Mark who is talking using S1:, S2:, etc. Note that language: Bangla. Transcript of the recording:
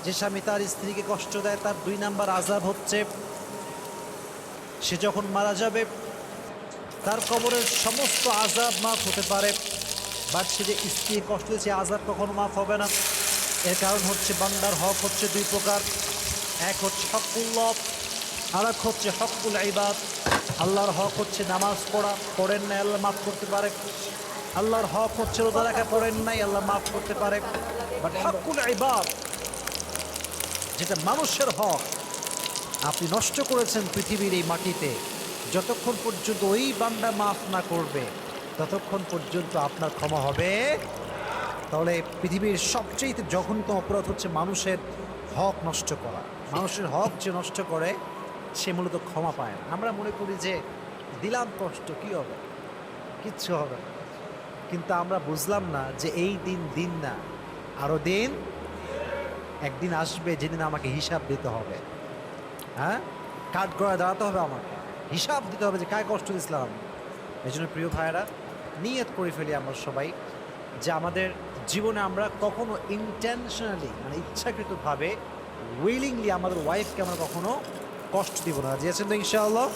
S1: যে স্বামী তার স্ত্রীকে কষ্ট দেয় তার 2 নাম্বার আযাব হচ্ছে সে যখন মারা যাবে তার কবরের সমস্ত আযাব মাফ হতে পারে, বাট সে যে স্ত্রীর কষ্ট দিয়েছে আযাব কখনো মাফ হবে না। এর কারণ হচ্ছে বান্দার হক হচ্ছে 2 প্রকার, এক হচ্ছে হকুল্লাহ, আর এক হচ্ছে হকুল ইবাদ। আল্লাহর হক হচ্ছে নামাজ পড়া, পড়েন নাই আল্লাহ মাফ করতে পারে। আল্লাহর হক হচ্ছে রোজা রাখা, পড়েন নাই আল্লাহ মাফ করতে পারে। বাট হকুল ইবাদ, যেটা মানুষের হক, আপনি নষ্ট করেছেন পৃথিবীর এই মাটিতে, যতক্ষণ পর্যন্ত ওই বান্দা মাফ না করবে ততক্ষণ পর্যন্ত আপনার ক্ষমা হবে। তাহলে পৃথিবীর সবচেয়ে জঘন্যতম অপরাধ হচ্ছে মানুষের হক নষ্ট করা। মানুষের হক যে নষ্ট করে সে মূলত ক্ষমা পায় না। আমরা মনে করি যে দিলাম কষ্ট, কি হবে, কিচ্ছু হবে না। কিন্তু আমরা বুঝলাম না যে এই দিন দিন না, আরও দিন, একদিন আসবে যেদিন আমাকে হিসাব দিতে হবে। হ্যাঁ, কাঠ গড়ায় দাঁড়াতে হবে, আমাকে হিসাব দিতে হবে যে কায় কষ্ট দিয়েছিলাম। এই জন্য প্রিয় ভাইয়েরা, নিয়ত করে ফেলি আমরা সবাই যে আমাদের জীবনে আমরা কখনো ইন্টেনশনালি মানে ইচ্ছাকৃতভাবে উইলিংলি আমাদের ওয়াইফকে আমরা কখনো কষ্ট দিব না। দিয়েছেন তো ইনশাআল্লাহ।